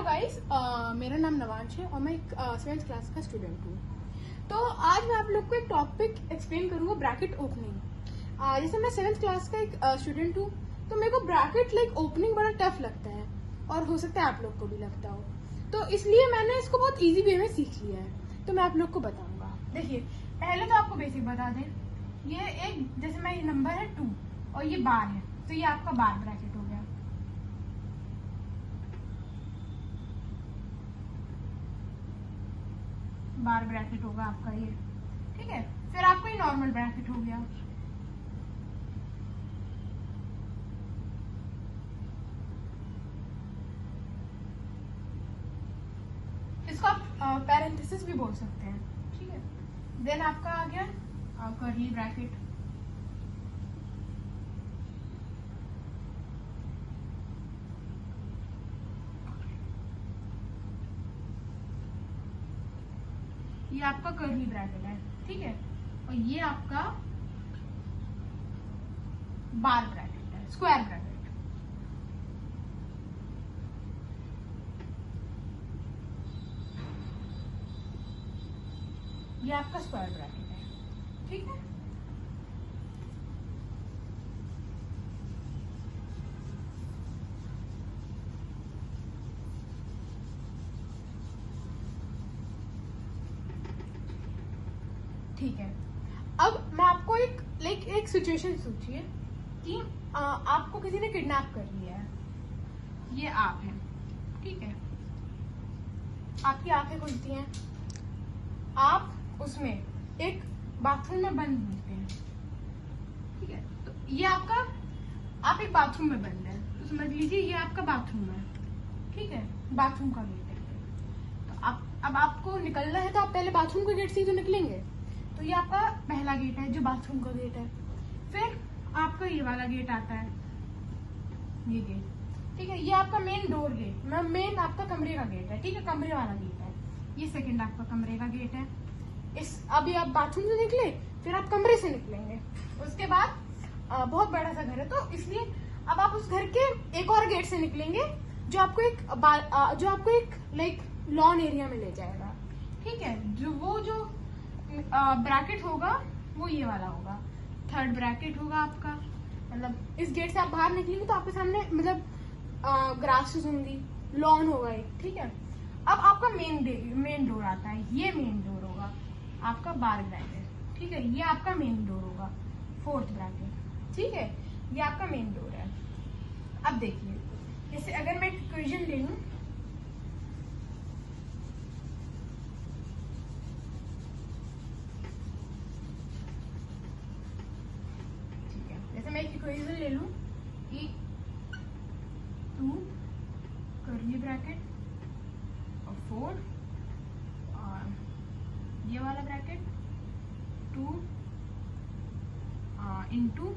Guys, मेरा नाम नवांश है और मैं एक 7th क्लास का स्टूडेंट हूँ। तो आज मैं आप लोग को एक टॉपिक एक्सप्लेन करूँगा, ब्रैकेट ओपनिंग। जैसे मैं 7th क्लास का एक स्टूडेंट हूँ, तो मेरे को ब्रैकेट ओपनिंग बड़ा टफ लगता है और हो सकता है आप लोग को भी लगता हो। तो इसलिए मैंने इसको बहुत ईजी वे में सीख लिया है, तो मैं आप लोग को बताऊंगा। देखिए, पहले तो आपको बेसिक बता दें, ये एक जैसे मैं नंबर है 2 और ये बार है, तो ये आपका बार ब्रैकेट हो गया। बार ब्रैकेट होगा आपका ये, ठीक है। फिर आपका ये नॉर्मल ब्रैकेट हो गया। इसको आप पैरेंथेसिस भी बोल सकते हैं, ठीक है। देन आपका आ गया कर्ली ब्रैकेट। ये आपका कर्ली ब्रैकेट है, ठीक है। और ये आपका बार ब्रैकेट है, स्क्वायर ब्रैकेट। ये आपका स्क्वायर ब्रैकेट है, ठीक है। ठीक है। अब मैं आपको एक सिचुएशन सोचिए कि आपको किसी ने किडनैप कर लिया है। ये आप हैं, ठीक है। आपकी आंखें खुलती हैं, आप उसमें एक बाथरूम में बंद होते हैं, ठीक है। तो ये आपका, आप एक बाथरूम में बंद है, तो समझ लीजिए ये आपका बाथरूम है, ठीक है। बाथरूम का गेट है। तो अब आपको निकलना है, तो आप पहले बाथरूम के गेट से ही तो निकलेंगे। तो ये आपका पहला गेट है, जो बाथरूम का गेट है। फिर आपका ये वाला गेट आता है, ये गेट, ठीक है। ये आपका मेन डोर गेट, मेन आपका कमरे का गेट है, ठीक है। कमरे वाला गेट है। ये सेकंड आपका कमरे का गेट है। अभी आप बाथरूम से निकले, फिर आप कमरे से निकलेंगे। उसके बाद बहुत बड़ा सा घर है, तो इसलिए अब आप उस घर के एक और गेट से निकलेंगे, जो आपको एक लॉन एरिया में ले जाएगा, ठीक है। जो ब्रैकेट होगा वो ये वाला होगा, थर्ड ब्रैकेट होगा आपका। मतलब इस गेट से आप बाहर निकलेंगे तो आपके सामने ग्रासेस होंगी, लॉन होगा एक, ठीक है। अब आपका मेन डोर आता है, ये मेन डोर होगा आपका बार ब्रैकेट, ठीक है। ये आपका मेन डोर होगा, फोर्थ ब्रैकेट, ठीक है। ये आपका मेन डोर है। अब देखिए, जैसे अगर मैं एक इक्वेशन ले लूं, मैं एक इक्वेशन ले लूं कि 2 कर्ली ब्रैकेट और 4 और ये वाला ब्रैकेट 2 इंटू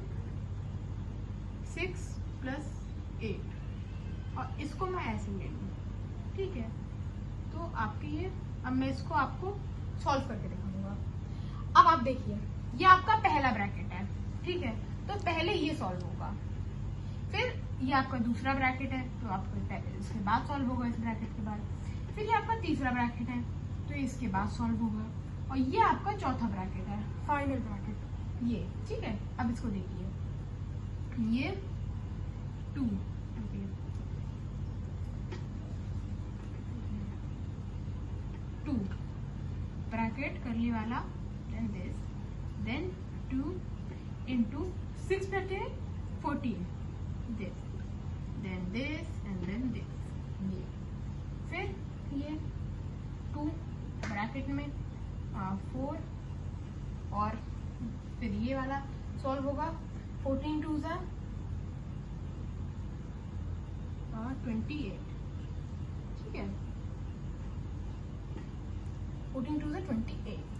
6 प्लस 8, और इसको मैं ऐसे ले लूं, ठीक है। तो आपके ये, अब मैं इसको आपको सॉल्व करके दिखाऊंगा। अब आप देखिए, ये आपका पहला ब्रैकेट है, ठीक है। तो पहले ये सॉल्व होगा, फिर ये आपका दूसरा ब्रैकेट है, तो आपको इसके बाद सॉल्व होगा, इस ब्रैकेट के बाद। फिर ये आपका तीसरा ब्रैकेट है, तो इसके बाद सॉल्व होगा, और ये आपका चौथा ब्रैकेट है, फाइनल ब्रैकेट ये, ठीक है। अब इसको देखिए, ये 2 ब्रैकेट करली वाला, then this, then 2 into 6 bracket 14, this, then this and then this, ये। फिर ये 2 ब्रैकेट में 4, और फिर ये वाला सॉल्व होगा, 14 2 ज़ा 28, ठीक है। 14 2 ज़ा 28।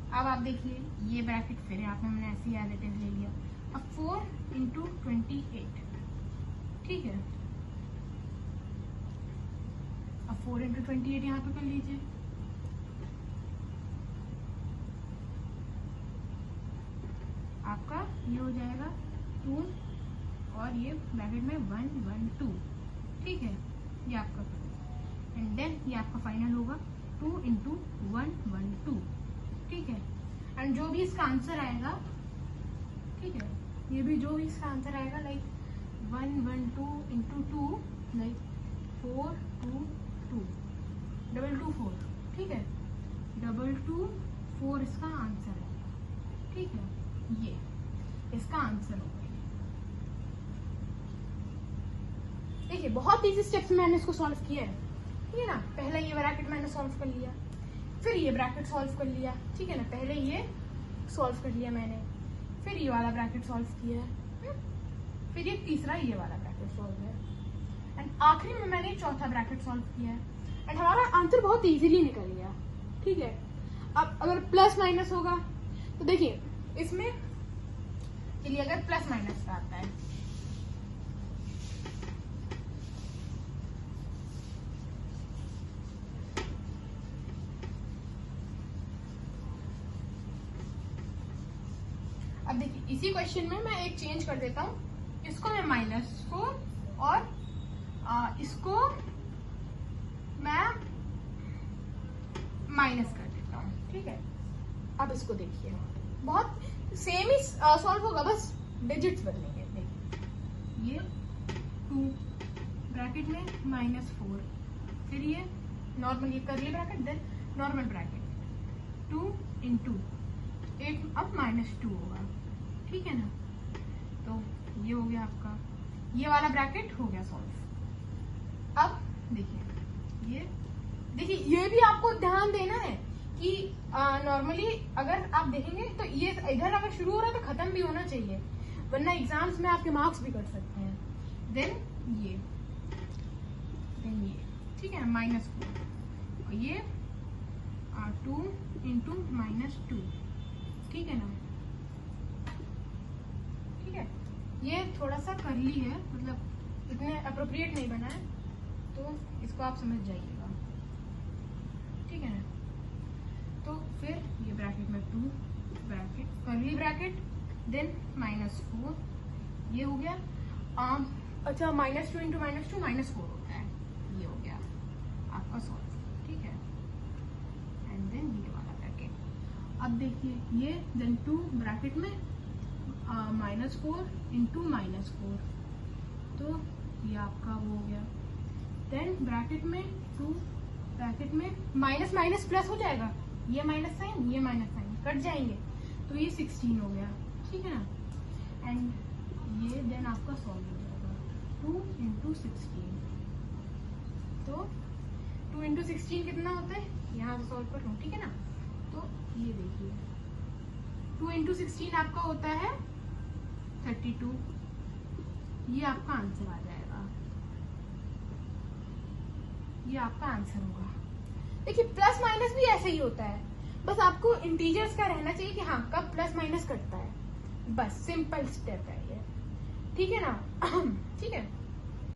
अब आप देखिए, ये ब्रैकेट फिर आपने मैंने ऐसे ही एज इट इज ले लिया। अब 4 इंटू 28, ठीक है। अब 4 इंटू 28 यहाँ पे कर लीजिए। आपका ये हो जाएगा 2, और ये ब्रैकेट में 1 1 2, ठीक है। ये आपका एंड देन ये आपका फाइनल होगा 2 इंटू 112, ठीक है। एंड जो भी इसका आंसर आएगा, ठीक है, ये भी जो भी इसका आंसर आएगा लाइक 112 इंटू 2 लाइक 422 224, ठीक है, 224 इसका आंसर है, ठीक है, ये इसका आंसर होगा। देखिए बहुत इजी स्टेप्स में मैंने इसको सॉल्व किया है, ठीक है ना। पहले ये ब्रैकेट मैंने सॉल्व कर लिया, फिर ये ब्रैकेट सॉल्व कर लिया, ठीक है ना। पहले ये सॉल्व कर लिया मैंने, फिर ये वाला ब्रैकेट सॉल्व किया है, फिर ये तीसरा ये वाला ब्रैकेट सॉल्व है, एंड आखिरी में मैंने चौथा ब्रैकेट सॉल्व किया है, एंड हमारा आंसर बहुत इजीली निकल गया, ठीक है। अब अगर प्लस माइनस होगा तो देखिए इसमें चलिए अगर प्लस माइनस का आता है, अब देखिए इसी क्वेश्चन में मैं एक चेंज कर देता हूँ, इसको मैं -4 और इसको मैं माइनस कर देता हूँ, ठीक है। अब इसको देखिए बहुत सेम ही सॉल्व होगा, बस डिजिट्स बदलेंगे। देखिए ये 2 ब्रैकेट में -4, फिर ये नॉर्मल ये curly bracket, then normal bracket 2 into 8, अब -2 होगा, ठीक है ना। तो ये हो गया आपका, ये वाला ब्रैकेट हो गया सॉल्व। अब देखिए ये भी आपको ध्यान देना है कि नॉर्मली अगर आप देखेंगे तो ये इधर अगर शुरू हो रहा है तो खत्म भी होना चाहिए, वरना एग्जाम्स में आपके मार्क्स भी कट सकते हैं। देन ये ठीक है -4, और ये 2 इंटू -2, ठीक है ना। ठीक है, ये थोड़ा सा करली है, मतलब इतने अप्रोप्रिएट नहीं बना है, तो इसको आप समझ जाइएगा, ठीक है ना। तो फिर ये ब्रैकेट में 2 ब्रैकेट करली ब्रैकेट, देन -4, ये हो गया। अच्छा -2 इंटू -2 -4 होता है, ये हो गया आपका सॉल्व, ठीक है। एंड देन ये वाला ब्रैकेट, अब देखिए ये देन 2 ब्रैकेट में -4 इंटू -4, तो ये आपका वो हो गया। देन ब्रैकेट में 2 ब्रैकेट में माइनस माइनस प्लस हो जाएगा, ये माइनस साइन ये माइनस साइन कट जाएंगे, तो ये 16 हो गया, ठीक है ना। एंड ये देन आपका सॉल्व हो जाएगा 2 इंटू 16, तो 2 इंटू 16 कितना होता है, यहाँ से सॉल्व कर लूँ, ठीक है ना। तो ये देखिए 2 इंटू 16 आपका होता है 32, ये आपका आंसर आ जाएगा, ये आपका आंसर होगा। देखिए प्लस माइनस भी ऐसे ही होता है, बस आपको इंटीजर्स का रहना चाहिए कि हाँ कब प्लस माइनस कटता है, बस सिंपल स्टेप है ये, ठीक है ना। ठीक है।